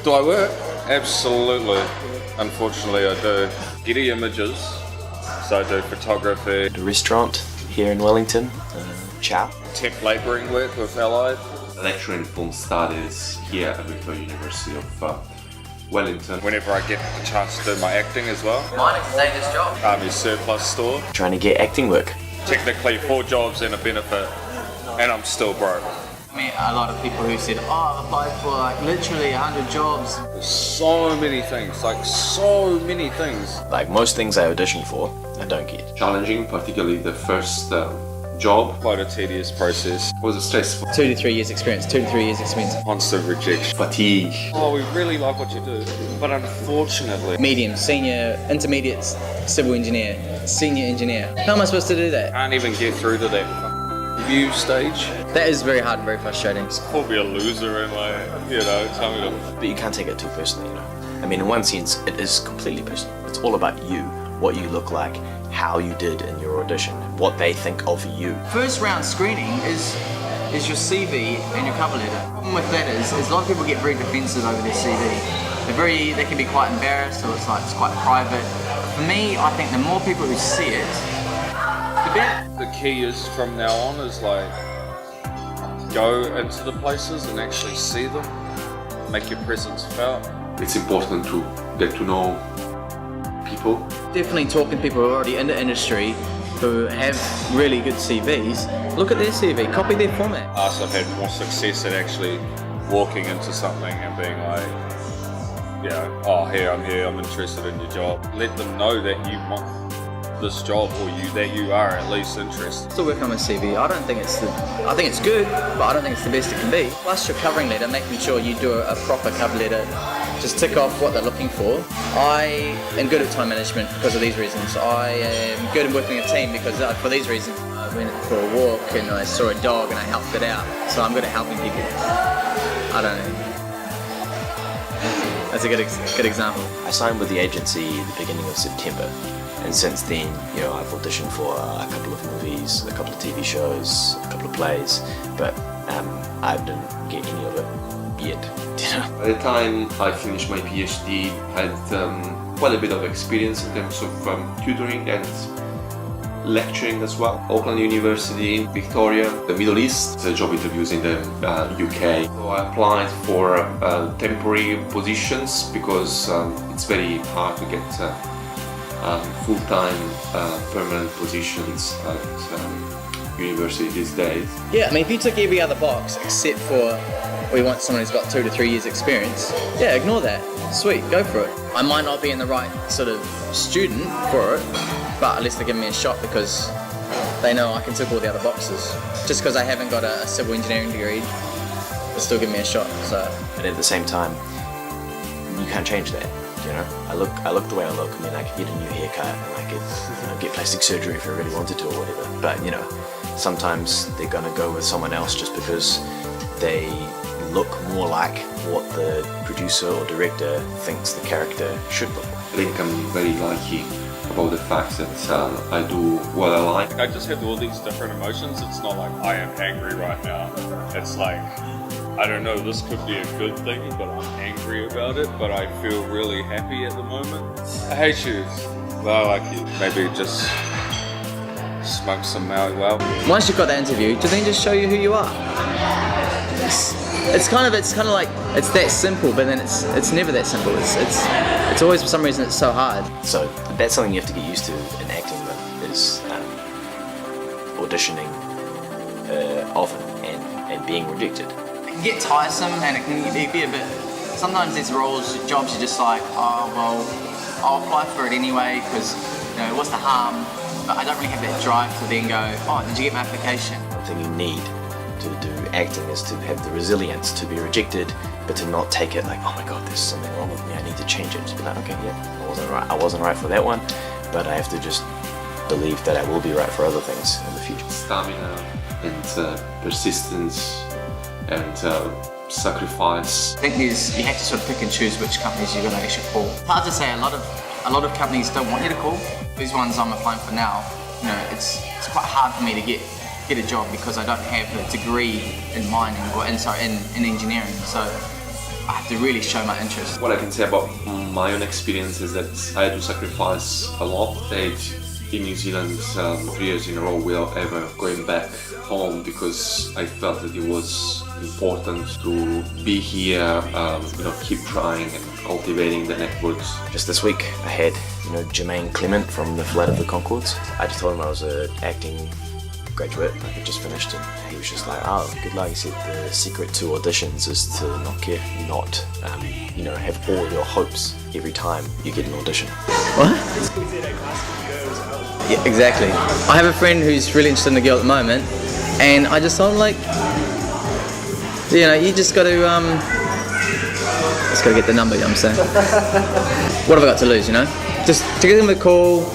Do I work? Absolutely. Unfortunately, I do. Getty Images, so I do photography. The restaurant here in Wellington, Chow. Temp labouring work with Allied. Lecturing in film studies here at the University of Wellington. Whenever I get the chance to do my acting as well. Mine is the latest job. Army surplus store. Trying to get acting work. Technically 4 jobs and a benefit, and I'm still broke. I mean, a lot of people who said, oh, I've applied for like literally 100 jobs. There's so many things, so many things. Like most things I audition for, I don't get. Challenging, particularly the first job. Quite a tedious process. Was it stressful? 2 to 3 years experience, 2 to 3 years experience. Constant rejection. Fatigue. Oh, we really like what you do, but unfortunately... Medium, senior, intermediate, civil engineer, senior engineer. How am I supposed to do that? Can't even get through to that review stage. That is very hard and very frustrating. Call me a loser and tell me to... But you can't take it too personally, I mean, in one sense, it is completely personal. It's all about you, what you look like, how you did in your audition, what they think of you. First round screening is your CV and your cover letter. The problem with that is a lot of people get very defensive over their CV. They can be quite embarrassed, or it's quite private. For me, I think the more people who see it, the better. The key is from now on is go into the places and actually see them, make your presence felt. It's important to get to know people. Definitely talking to people who are already in the industry, who have really good CVs. Look at their CV, copy their format. I've had more success at actually walking into something and being like, oh, here, I'm interested in your job. Let them know that you want this job, or that you are at least interested. Still working on my CV. I think it's good, but I don't think it's the best it can be. Plus your covering letter, making sure you do a proper cover letter, just tick off what they're looking for. I am good at time management because of these reasons. I am good at working in a team because for these reasons. I went for a walk and I saw a dog and I helped it out. So I'm good at helping people. I don't know. That's a good example. I signed with the agency at the beginning of September, and since then, I've auditioned for a couple of movies, a couple of TV shows, a couple of plays, but I didn't get any of it yet. By the time I finished my PhD, I had quite a bit of experience in terms of tutoring and lecturing as well. Auckland University, Victoria, the Middle East, the job interviews in the UK. So I applied for temporary positions because it's very hard to get full-time permanent positions at university these days. Yeah, I mean, if you took every other box except for we want someone who's got 2 to 3 years experience, ignore that. Sweet, go for it. I might not be in the right sort of student for it, but at least they give me a shot because they know I can tick all the other boxes. Just because I haven't got a civil engineering degree, they'll still give me a shot. So. But at the same time, you can't change that. I look the way I look. I mean, I could get a new haircut and I could get plastic surgery if I really wanted to or whatever. But sometimes they're gonna go with someone else just because they look more like what the producer or director thinks the character should look like. I think I'm very lucky about the fact that I do what I like. I just have all these different emotions. It's not like I am angry right now. It's like, I don't know, this could be a good thing, but I'm angry about it, but I feel really happy at the moment. I hate you, but I like you. Maybe just smoke some Maui Wow. Once you've got that interview, do they just show you who you are? It's kind of like it's that simple, but then it's never that simple. It's always, for some reason, it's so hard. So that's something you have to get used to in acting, though, is auditioning often and being rejected. It can get tiresome and it can be a bit. Sometimes these jobs, you're just like, oh well, I'll apply for it anyway because what's the harm? But I don't really have that drive to then go, oh, did you get my application? One thing you need to do acting is to have the resilience to be rejected, but to not take it like, oh my god, there's something wrong with me, I need to change it. Just be like, okay, yeah, I wasn't right for that one, but I have to just believe that I will be right for other things in the future. Stamina and persistence and sacrifice. I think you have to sort of pick and choose which companies you're going to actually call. It's hard to say. A lot of companies don't want you to call. These ones I'm applying for now, it's quite hard for me to get a job because I don't have a degree in mining or in engineering. So I have to really show my interest. What I can say about my own experience is that I had to sacrifice a lot. I stayed in New Zealand 3 years in a row without ever going back home because I felt that it was important to be here, keep trying and cultivating the networks. Just this week, I had, Jermaine Clement from the Flight of the Conchords. I just told him I was an acting graduate, like I just finished, and he was just like, oh, good luck. He said the secret to auditions is to not care, not, have all your hopes every time you get an audition. What? Yeah, exactly. I have a friend who's really interested in the girl at the moment, and I just told him, like, you just got to, just got to get the number, you know what I'm saying? What have I got to lose, Just to give them a call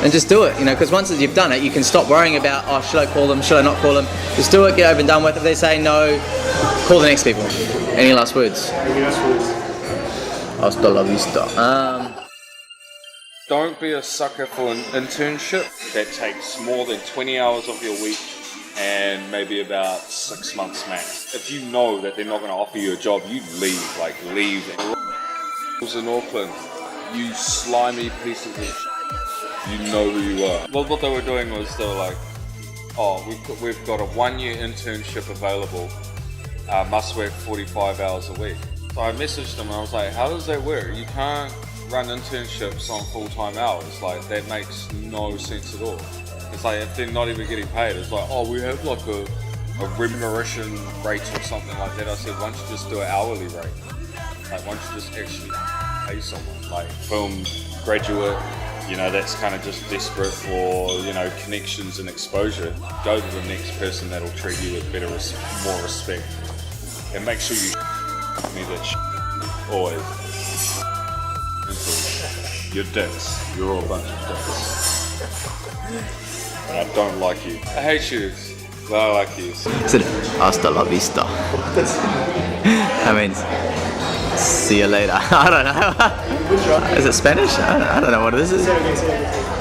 and just do it, because once you've done it, you can stop worrying about, oh, should I call them, should I not call them? Just do it, get over and done with. If they say no, call the next people. Any last words? Hasta la vista. Don't be a sucker for an internship that takes more than 20 hours of your week and maybe about 6 months max. If you know that they're not going to offer you a job, you leave. It was in Auckland, you slimy piece of shit. You know who you are. Well, what they were doing was they were like, oh, we've got a 1-year internship available, must work 45 hours a week. So I messaged them and I was like, how does that work? You can't run internships on full-time hours. Like, that makes no sense at all. It's like, if they're not even getting paid, it's like, oh, we have like a remuneration rate or something like that. I said, why don't you just do an hourly rate? Like, why don't you just actually pay someone? Like, film graduate, that's kind of just desperate for, connections and exposure. Go to the next person that'll treat you with more respect. And make sure you me that always. You're dicks. You're all a bunch of dicks. I don't like you. I hate you. But I like you. Hasta la vista. That means see you later. I don't know. Is it Spanish? I don't know what it is.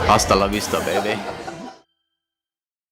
Hasta la vista, baby.